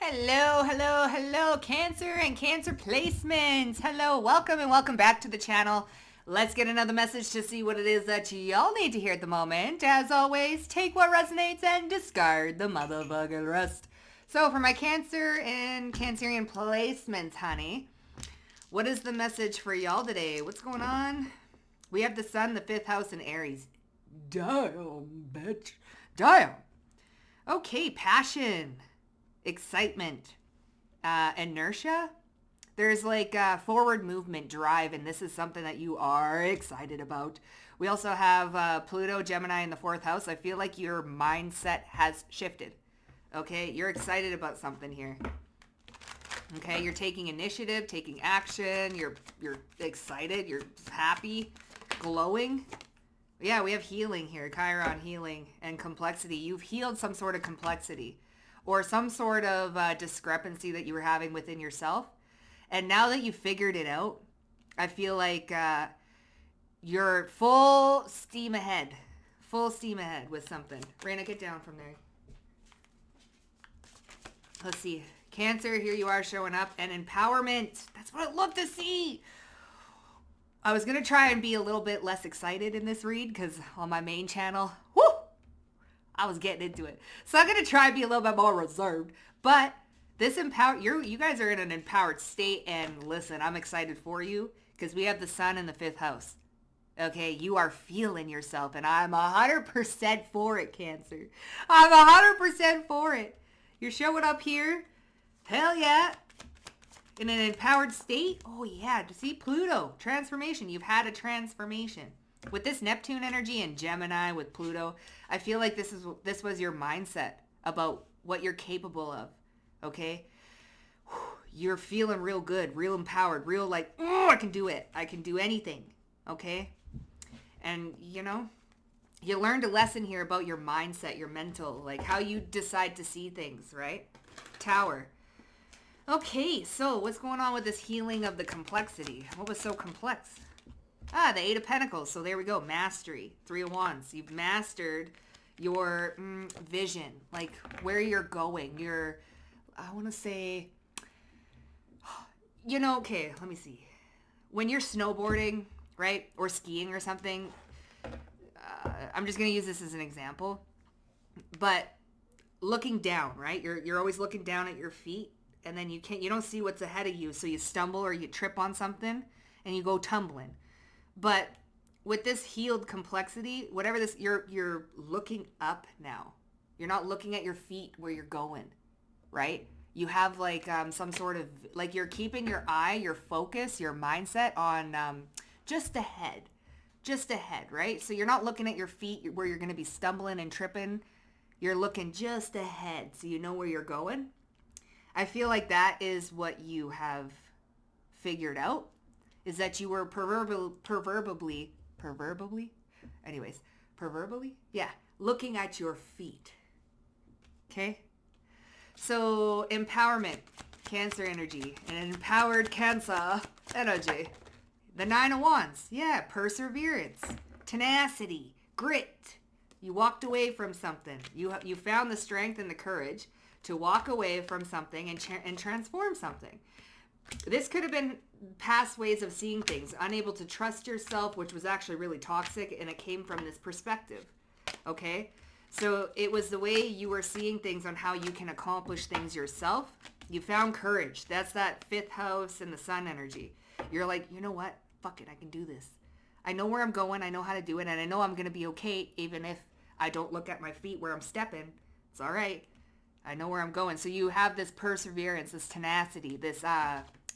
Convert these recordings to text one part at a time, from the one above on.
Hello, hello, hello, Cancer and Cancer placements. Hello, welcome and welcome back to the channel. Let's get another message to see what it is that y'all need to hear at the moment. As always, take what resonates and discard the motherfucking rest. So for my Cancer and Cancerian placements, honey, what is the message for y'all today? What's going on? We have the sun, the 5th house in Aries. Damn, bitch. Damn. Okay, passion, excitement, inertia. There's like forward movement, drive, and this is something that you are excited about. We also have Pluto, Gemini in the 4th house. I feel like your mindset has shifted. Okay, you're excited about something here. Okay, you're taking initiative, taking action. You're excited. You're happy, glowing. Yeah, we have healing here, Chiron healing and complexity. You've healed some sort of complexity or some sort of discrepancy that you were having within yourself. And now that you figured it out, I feel like you're full steam ahead with something. Raina, get down from there. Let's see. Cancer, here you are showing up. And empowerment. That's what I love to see. I was going to try and be a little bit less excited in this read because on my main channel, I was getting into it. So I'm going to try and be a little bit more reserved. But this you guys are in an empowered state, and listen, I'm excited for you because we have the sun in the 5th house. Okay, you are feeling yourself, and I'm 100% for it, Cancer. I'm 100% for it. You're showing up here. Hell yeah. In an empowered state? Oh yeah, to see Pluto, transformation. You've had a transformation. With this Neptune energy and Gemini with Pluto, I feel like this was your mindset about what you're capable of, okay? You're feeling real good, real empowered, real like, oh, I can do it. I can do anything, okay? And, you learned a lesson here about your mindset, your mental, like how you decide to see things, right? Tower. Okay, so what's going on with this healing of the complexity? What was so complex? The 8 of Pentacles. So there we go. Mastery. 3 of Wands. You've mastered your vision, like where you're going. I want to say, okay, let me see. When you're snowboarding, right, or skiing or something, I'm just going to use this as an example, but looking down, right? You're always looking down at your feet. And then you don't see what's ahead of you, so you stumble or you trip on something and you go tumbling. But with this healed complexity, whatever this, you're looking up now. You're not looking at your feet where you're going, right? You have like some sort of, like you're keeping your eye, your focus, your mindset on just ahead, right? So you're not looking at your feet where you're going to be stumbling and tripping. You're looking just ahead so you know where you're going. I feel like that is what you have figured out, is that you were proverbially, yeah, looking at your feet. Okay? So empowerment, Cancer energy, an empowered Cancer energy. The 9 of Wands, yeah, perseverance, tenacity, grit. You walked away from something. You found the strength and the courage to walk away from something and transform something. This could have been past ways of seeing things, unable to trust yourself, which was actually really toxic, and it came from this perspective, okay? So it was the way you were seeing things on how you can accomplish things yourself. You found courage. That's that 5th house and the sun energy. You're like, you know what? Fuck it, I can do this. I know where I'm going, I know how to do it, and I know I'm going to be okay even if I don't look at my feet where I'm stepping. It's all right. I know where I'm going. So you have this perseverance, this tenacity, this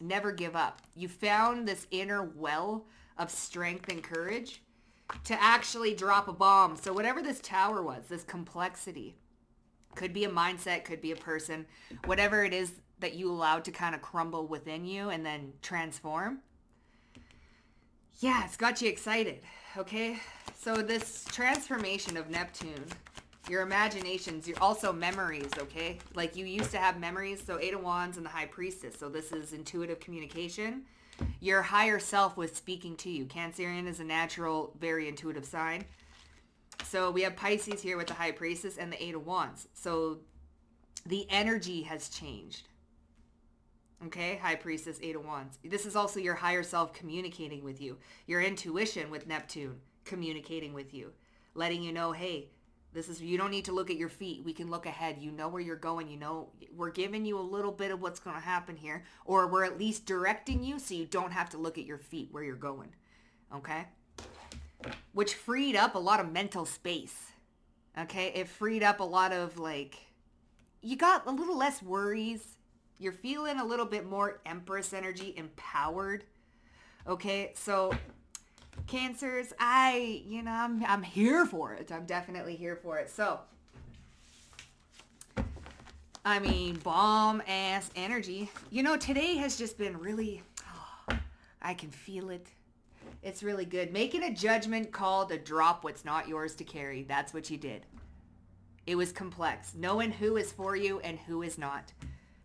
never give up. You found this inner well of strength and courage to actually drop a bomb. So whatever this tower was, this complexity, could be a mindset, could be a person, whatever it is that you allowed to kind of crumble within you and then transform. Yeah, it's got you excited, okay? So this transformation of Neptune, your imaginations, you're also memories, okay? Like you used to have memories, so 8 of Wands and the High Priestess. So this is intuitive communication. Your higher self was speaking to you. Cancerian is a natural, very intuitive sign. So we have Pisces here with the High Priestess and the 8 of Wands. So The energy has changed. Okay, High Priestess, Eight of Wands. This is also your higher self communicating with you. Your intuition with Neptune communicating with you. Letting you know, hey, this is, you don't need to look at your feet. We can look ahead. You know where you're going. You know, we're giving you a little bit of what's going to happen here. Or we're at least directing you so you don't have to look at your feet where you're going. Okay? Which freed up a lot of mental space. Okay? It freed up a lot of, like, you got a little less worries. You're feeling a little bit more Empress energy, empowered. Okay, so Cancers, I'm here for it. I'm definitely here for it. So, I mean, bomb ass energy. You know, today has just been really, I can feel it. It's really good. Making a judgment call to drop what's not yours to carry. That's what you did. It was complex. Knowing who is for you and who is not.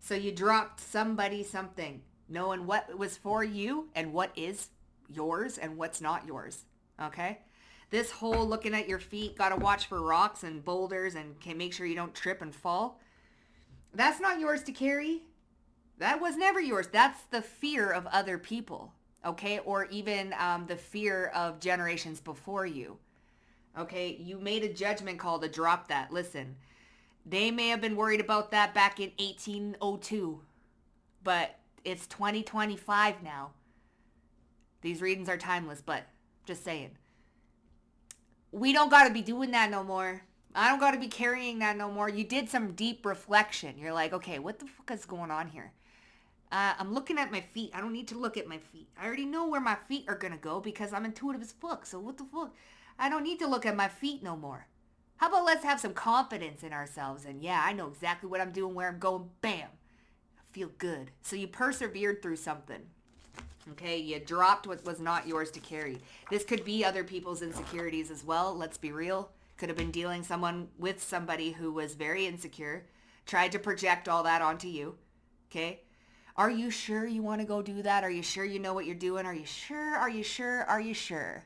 So you dropped somebody something, knowing what was for you and what is yours and what's not yours. Okay? This whole looking at your feet, got to watch for rocks and boulders and can make sure you don't trip and fall. That's not yours to carry. That was never yours. That's the fear of other people. Okay? Or even the fear of generations before you. Okay? You made a judgment call to drop that. Listen. They may have been worried about that back in 1802, but it's 2025 now. These readings are timeless, but just saying. We don't got to be doing that no more. I don't got to be carrying that no more. You did some deep reflection. You're like, okay, what the fuck is going on here? I'm looking at my feet. I don't need to look at my feet. I already know where my feet are going to go because I'm intuitive as fuck. So what the fuck? I don't need to look at my feet no more. How about let's have some confidence in ourselves and yeah, I know exactly what I'm doing, where I'm going, bam. I feel good. So you persevered through something. Okay, you dropped what was not yours to carry. This could be other people's insecurities as well, let's be real. Could have been dealing with somebody who was very insecure, tried to project all that onto you. Okay? Are you sure you want to go do that? Are you sure you know what you're doing? Are you sure? Are you sure? Are you sure?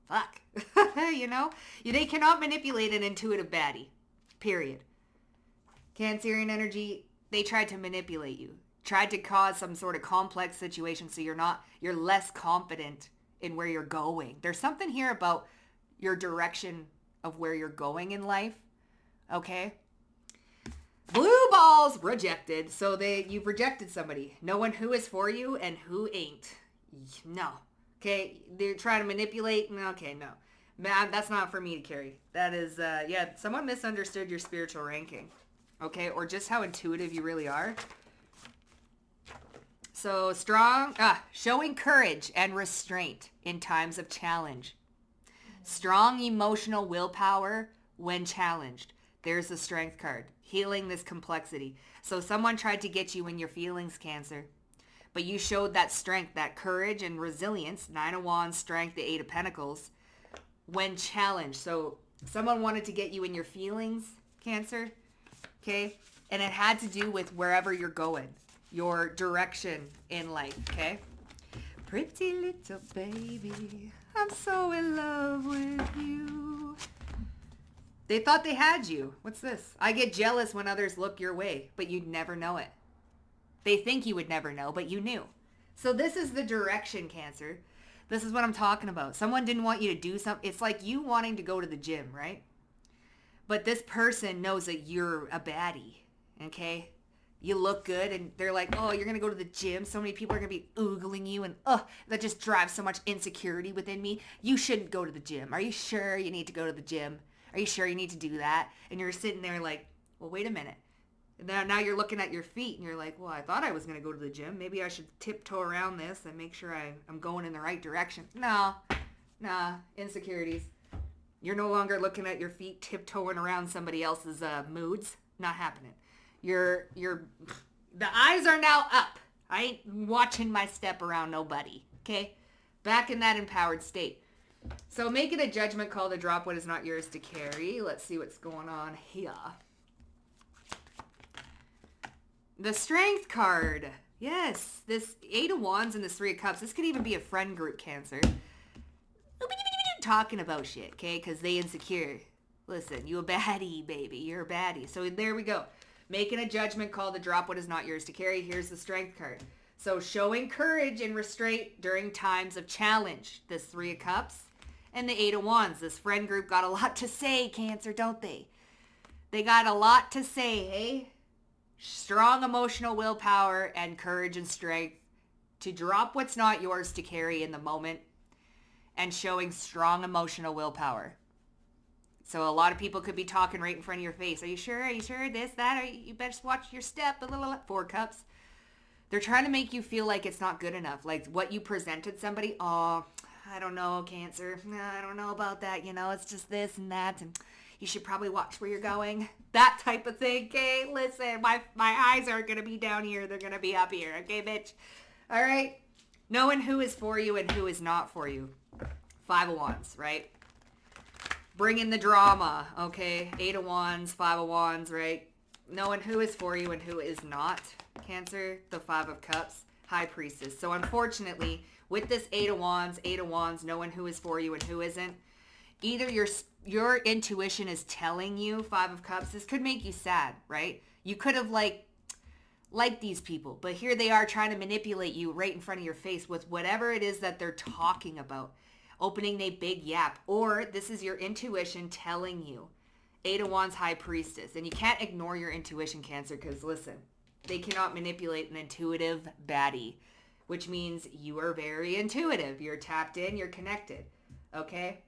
Fuck. You know? They cannot manipulate an intuitive baddie. Period. Cancerian energy, they tried to manipulate you. Tried to cause some sort of complex situation so you're less confident in where you're going. There's something here about your direction of where you're going in life. Okay? Blue balls rejected. So you've rejected somebody. Knowing who is for you and who ain't. No. Okay, they're trying to manipulate. Okay, no. Man, that's not for me to carry. That is, someone misunderstood your spiritual ranking. Okay, or just how intuitive you really are. So showing courage and restraint in times of challenge. Strong emotional willpower when challenged. There's the strength card. Healing this complexity. So someone tried to get you in your feelings, Cancer. But you showed that strength, that courage and resilience, 9 of Wands, strength, the 8 of Pentacles, when challenged. So someone wanted to get you in your feelings, Cancer, okay? And it had to do with wherever you're going, your direction in life, okay? Pretty little baby, I'm so in love with you. They thought they had you. What's this? I get jealous when others look your way, but you'd never know it. They think you would never know, but you knew. So this is the direction, Cancer. This is what I'm talking about. Someone didn't want you to do something. It's like you wanting to go to the gym, right? But this person knows that you're a baddie, okay? You look good and they're like, oh, you're going to go to the gym. So many people are going to be oogling you and, that just drives so much insecurity within me. You shouldn't go to the gym. Are you sure you need to go to the gym? Are you sure you need to do that? And you're sitting there like, well, wait a minute. And now you're looking at your feet and you're like, well, I thought I was going to go to the gym. Maybe I should tiptoe around this and make sure I'm going in the right direction. Nah, insecurities. You're no longer looking at your feet tiptoeing around somebody else's moods. Not happening. The eyes are now up. I ain't watching my step around nobody. Okay? Back in that empowered state. So making a judgment call to drop what is not yours to carry. Let's see what's going on here. The Strength card. Yes, this 8 of Wands and this 3 of Cups. This could even be a friend group, Cancer. Talking about shit, okay? Because they insecure. Listen, you a baddie, baby. You're a baddie. So there we go. Making a judgment call to drop what is not yours to carry. Here's the strength card. So showing courage and restraint during times of challenge. This 3 of Cups and the 8 of Wands. This friend group got a lot to say, Cancer, don't they? They got a lot to say, hey? Strong emotional willpower and courage and strength to drop what's not yours to carry in the moment, and showing strong emotional willpower. So a lot of people could be talking right in front of your face. Are you sure? Are you sure? This, that? You better watch your step. 4 Cups. They're trying to make you feel like it's not good enough. Like what you presented somebody. Oh, I don't know, Cancer. I don't know about that. It's just this and that. And you should probably watch where you're going. That type of thing. Okay, listen, my eyes aren't going to be down here. They're going to be up here. Okay, bitch? All right? Knowing who is for you and who is not for you. 5 of Wands, right? Bring in the drama, okay? 8 of Wands, 5 of Wands, right? Knowing who is for you and who is not. Cancer, the 5 of Cups, High Priestess. So unfortunately, with this 8 of Wands, knowing who is for you and who isn't, either your intuition is telling you, 5 of Cups, this could make you sad, right? You could have liked these people, but here they are trying to manipulate you right in front of your face with whatever it is that they're talking about. Opening a big yap. Or this is your intuition telling you. 8 of Wands, High Priestess. And you can't ignore your intuition, Cancer, because listen, they cannot manipulate an intuitive baddie, which means you are very intuitive. You're tapped in, you're connected, okay?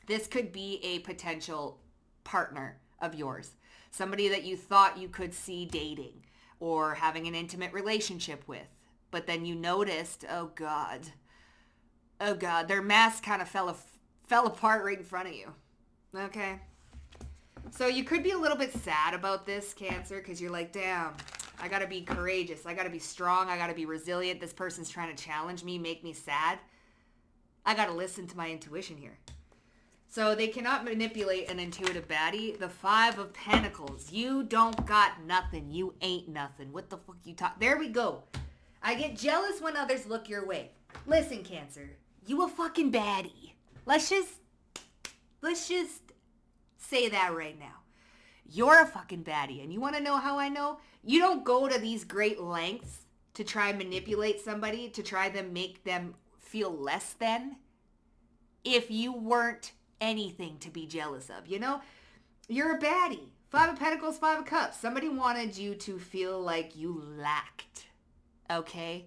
This could be a potential partner of yours. Somebody that you thought you could see dating or having an intimate relationship with. But then you noticed, oh God, their mask kind of fell apart right in front of you. Okay? So you could be a little bit sad about this, Cancer, because you're like, damn, I got to be courageous. I got to be strong. I got to be resilient. This person's trying to challenge me, make me sad. I got to listen to my intuition here. So they cannot manipulate an intuitive baddie. The 5 of Pentacles. You don't got nothing. You ain't nothing. What the fuck you talk? There we go. I get jealous when others look your way. Listen, Cancer. You a fucking baddie. Let's just say that right now. You're a fucking baddie. And you want to know how I know? You don't go to these great lengths to try and manipulate somebody, to try to make them feel less than, if you weren't anything to be jealous of. You're a baddie. 5 of Pentacles, 5 of Cups. Somebody wanted you to feel like you lacked. Okay?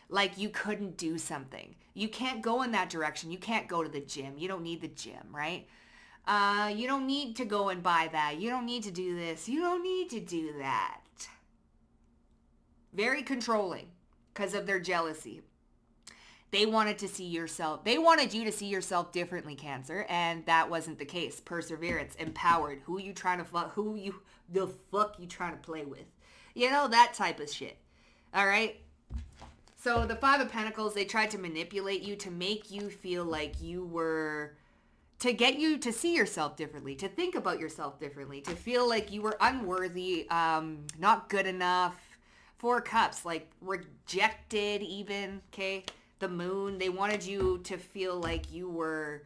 Like you couldn't do something. You can't go in that direction. You can't go to the gym. You don't need the gym, right? You don't need to go and buy that. You don't need to do this. You don't need to do that. Very controlling because of their jealousy. They wanted you to see yourself differently, Cancer, and that wasn't the case. Perseverance, empowered. Who you trying to fuck? The fuck you trying to play with? That type of shit. All right? So the 5 of Pentacles, they tried to manipulate you to make you feel like you were, to get you to see yourself differently, to think about yourself differently, to feel like you were unworthy, not good enough. 4 Cups, like rejected even, okay? The Moon, they wanted you to feel like you were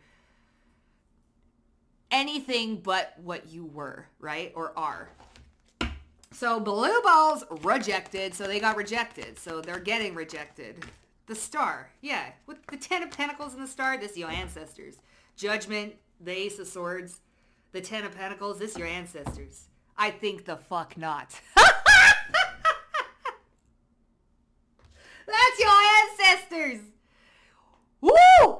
anything but what you were, right? Or are. So blue balls rejected, so they got rejected. So they're getting rejected. The Star, yeah. With the 10 of Pentacles and the Star, this is your ancestors. Judgment, the Ace of Swords, the 10 of Pentacles, this is your ancestors. I think the fuck not. That's your ancestors. Woo!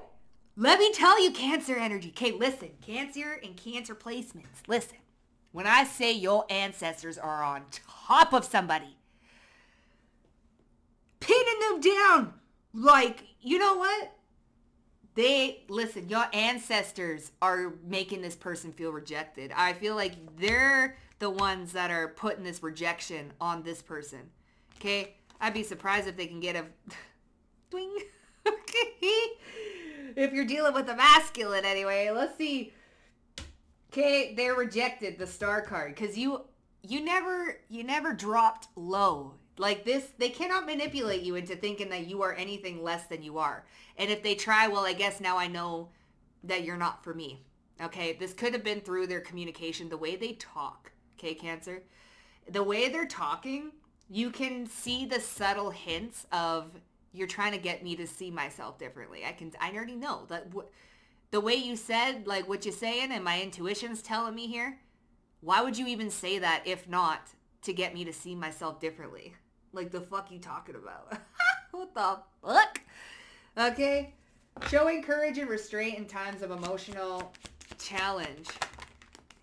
Let me tell you, Cancer energy. Okay, listen. Cancer and Cancer placements. Listen. When I say your ancestors are on top of somebody, pinning them down, like, you know what? Listen, your ancestors are making this person feel rejected. I feel like they're the ones that are putting this rejection on this person. Okay? I'd be surprised if they can get a twing. Okay? If you're dealing with a masculine anyway. Let's see. Okay, they're rejected, the Star card, because you never dropped low. Like this, they cannot manipulate you into thinking that you are anything less than you are. And if they try, well, I guess now I know that you're not for me. Okay, this could have been through their communication, the way they talk. Okay, Cancer? The way they're talking, you can see the subtle hints of you're trying to get me to see myself differently. I already know that the way you said, like what you're saying, and my intuition's telling me here. Why would you even say that if not to get me to see myself differently? Like the fuck you talking about? What the fuck? Okay. Showing courage and restraint in times of emotional challenge.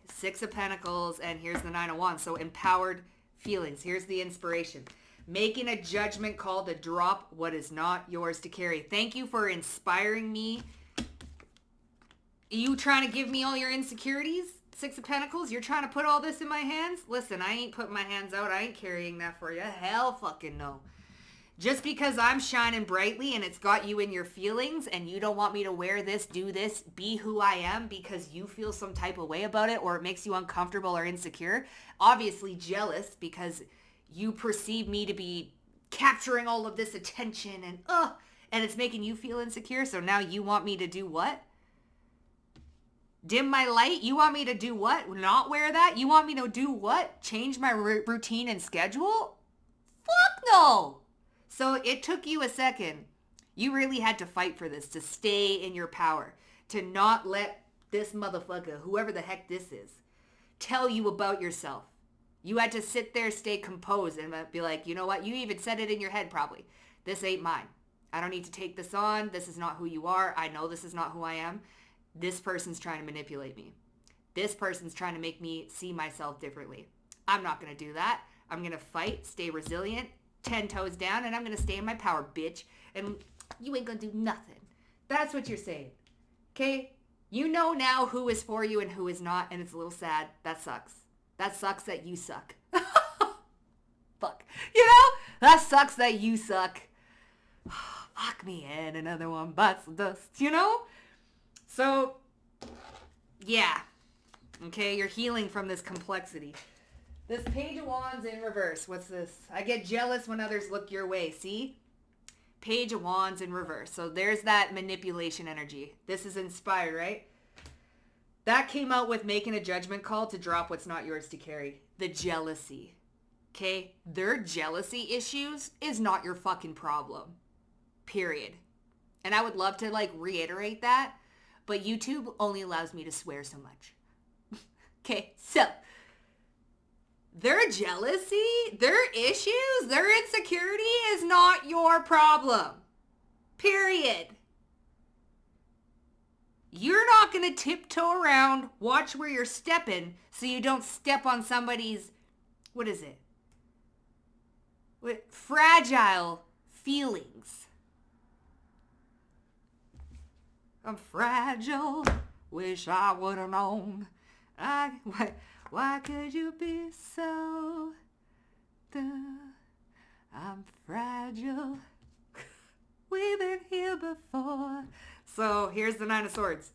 6 of Pentacles, and here's the 9 of Wands. So empowered feelings. Here's the inspiration. Making a judgment call to drop what is not yours to carry. Thank you for inspiring me. You trying to give me all your insecurities? 6 of Pentacles, you're trying to put all this in my hands? Listen, I ain't putting my hands out. I ain't carrying that for you. Hell fucking no. Just because I'm shining brightly and it's got you in your feelings and you don't want me to wear this, do this, be who I am because you feel some type of way about it or it makes you uncomfortable or insecure, obviously jealous because you perceive me to be capturing all of this attention and it's making you feel insecure. So now you want me to do what? Dim my light? You want me to do what? Not wear that? You want me to do what? Change my routine and schedule? Fuck no! So it took you a second. You really had to fight for this, to stay in your power, to not let this motherfucker, whoever the heck this is, tell you about yourself. You had to sit there, stay composed, and be like, you know what? You even said it in your head probably. This ain't mine. I don't need to take this on. This is not who you are. I know this is not who I am. This person's trying to manipulate me. This person's trying to make me see myself differently. I'm not going to do that. I'm going to fight, stay resilient, 10 toes down, and I'm going to stay in my power, bitch. And you ain't going to do nothing. That's what you're saying. Okay? You know now who is for you and who is not, and it's a little sad. That sucks. That sucks that you suck. Fuck. You know? That sucks that you suck. Fuck me in. Another one bites the dust, you know? So, yeah. Okay, you're healing from this complexity. This Page of Wands in reverse. What's this? I get jealous when others look your way. See? Page of Wands in reverse. So there's that manipulation energy. This is inspired, right? That came out with making a judgment call to drop what's not yours to carry. The jealousy. Okay? Their jealousy issues is not your fucking problem. Period. And I would love to reiterate that, but YouTube only allows me to swear so much. Okay, so their jealousy, their issues, their insecurity is not your problem. Period. You're not going to tiptoe around, watch where you're stepping so you don't step on somebody's, fragile feelings. I'm fragile, wish I would have known. Why could you be so I'm fragile. We've been here before. So here's the 9 of Swords.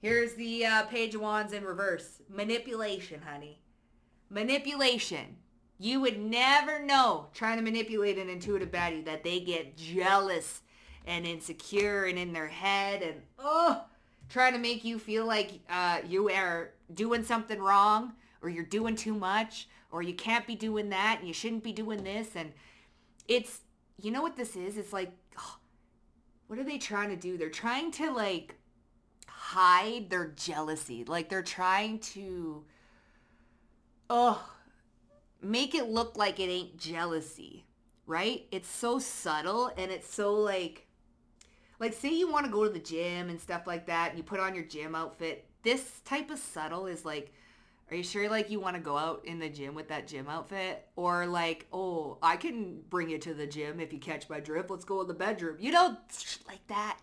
Here's the Page of Wands in reverse. Manipulation, honey. Manipulation. You would never know, trying to manipulate an intuitive baddie, that they get jealous and insecure and in their head and trying to make you feel like you are doing something wrong, or you're doing too much, or you can't be doing that and you shouldn't be doing this. And it's, you know what this is? It's like, what are they trying to do? They're trying to hide their jealousy. Like they're trying to make it look like it ain't jealousy, right? It's so subtle, and it's so like say you want to go to the gym and stuff like that, and you put on your gym outfit. This type of subtle is like, are you sure you want to go out in the gym with that gym outfit? Or oh, I can bring you to the gym if you catch my drift. Let's go in the bedroom. You know, like that.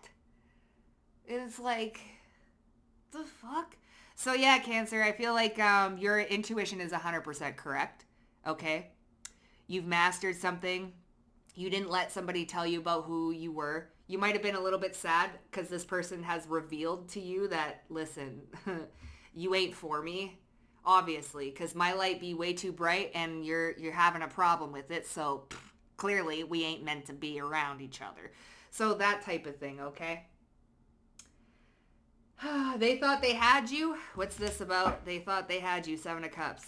It's like, the fuck? So yeah, Cancer, I feel like your intuition is 100% correct. Okay? You've mastered something. You didn't let somebody tell you about who you were. You might have been a little bit sad because this person has revealed to you that, listen, you ain't for me, obviously, because my light be way too bright and you're having a problem with it. So clearly we ain't meant to be around each other. So that type of thing, okay? They thought they had you. What's this about? They thought they had you. 7 of Cups.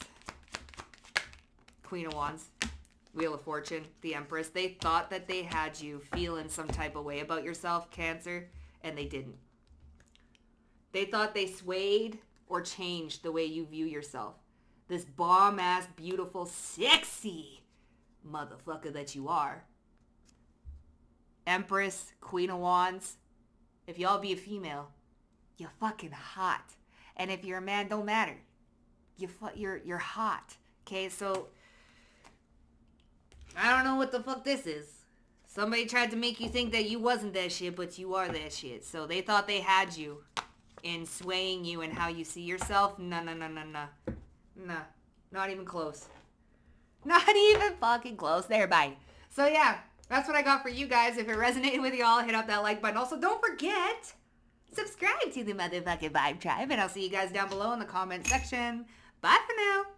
Queen of Wands. Wheel of Fortune. The Empress. They thought that they had you feeling some type of way about yourself, Cancer, and they didn't. They thought they swayed or changed the way you view yourself. This bomb-ass, beautiful, sexy motherfucker that you are. Empress, Queen of Wands. If y'all be a female, you're fucking hot. And if you're a man, don't matter. You're hot. Okay, so I don't know what the fuck this is. Somebody tried to make you think that you wasn't that shit, but you are that shit. So they thought they had you in swaying you and how you see yourself. No. Nah, not even close. Not even fucking close. There, bye. So yeah, that's what I got for you guys. If it resonated with y'all, hit up that like button. Also, don't forget, subscribe to the motherfucking Vibe Tribe, and I'll see you guys down below in the comment section. Bye for now.